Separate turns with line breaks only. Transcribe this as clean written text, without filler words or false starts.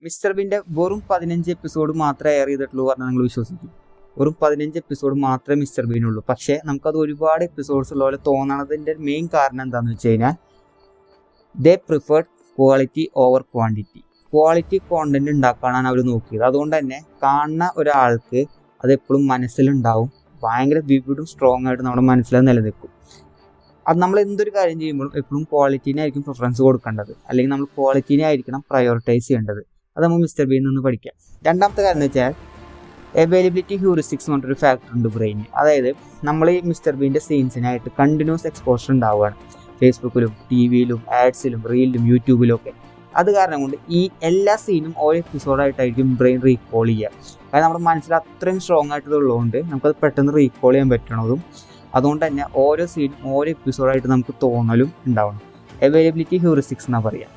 Mister ബീൻ്റെ വെറും 15 episode മാത്രമേ air ചെയ്തിട്ടുള്ളൂ പറഞ്ഞാൽ നിങ്ങൾ വിശ്വസിക്കും. വെറും 15 എപ്പിസോഡ് മാത്രമേ മിസ്റ്റർ ബീനുള്ളൂ. പക്ഷേ നമുക്കത് ഒരുപാട് എപ്പിസോഡ്സ് ഉള്ള പോലെ തോന്നണതിൻ്റെ മെയിൻ കാരണം എന്താണെന്ന് വെച്ച് കഴിഞ്ഞാൽ they preferred quality over quantity. Quality content ഉണ്ടാക്കാനാണ് അവർ നോക്കിയത്. അതുകൊണ്ട് തന്നെ കാണുന്ന ഒരാൾക്ക് അത് എപ്പോഴും മനസ്സിലുണ്ടാവും. ഭയങ്കര വിവിഡും സ്ട്രോങ് ആയിട്ട് നമ്മുടെ മനസ്സിൽ നിലനിൽക്കും. അത് നമ്മൾ എന്തൊരു കാര്യം ചെയ്യുമ്പോഴും എപ്പോഴും ക്വാളിറ്റീനെ ആയിരിക്കും പ്രിഫറൻസ് കൊടുക്കേണ്ടത്, അല്ലെങ്കിൽ നമ്മൾ ക്വാളിറ്റീനെ ആയിരിക്കണം പ്രയോറിറ്റൈസ് ചെയ്യേണ്ടത്. അത് നമ്മൾ മിസ്റ്റർ ബീനിൽ നിന്ന് പഠിക്കാം. രണ്ടാമത്തെ കാര്യം എന്ന് വെച്ചാൽ അവൈലബിലിറ്റി ഹ്യൂറിസ്റ്റിക്സ് എന്ന് പറഞ്ഞൊരു ഫാക്ടർ ഉണ്ട് ബ്രെയിനിൽ. അതായത് നമ്മൾ ഈ മിസ്റ്റർ ബീൻ്റെ സീൻസിനായിട്ട് കണ്ടിന്യൂസ് എക്സ്പോഷർ ഉണ്ടാവുകയാണ് ഫേസ്ബുക്കിലും ടി വിയിലും ആഡ്സിലും റീലിലും യൂട്യൂബിലും ഒക്കെ. അത് കാരണം കൊണ്ട് ഈ എല്ലാ സീനും ഓരോ എപ്പിസോഡായിട്ടായിരിക്കും ബ്രെയിൻ റീകോൾ ചെയ്യുക. കാരണം നമ്മുടെ മനസ്സിൽ അത്രയും സ്ട്രോങ് ആയിട്ടുള്ളതുകൊണ്ട് നമുക്കത് പെട്ടെന്ന് റീകോൾ ചെയ്യാൻ പറ്റണതും അതുകൊണ്ട് തന്നെ ഓരോ സീനും ഓരോ എപ്പിസോഡായിട്ട് നമുക്ക് തോന്നലും ഉണ്ടാവണം. അവൈലബിലിറ്റി ഹ്യൂറിസ്റ്റിക്സ് എന്നാണ് പറയുക.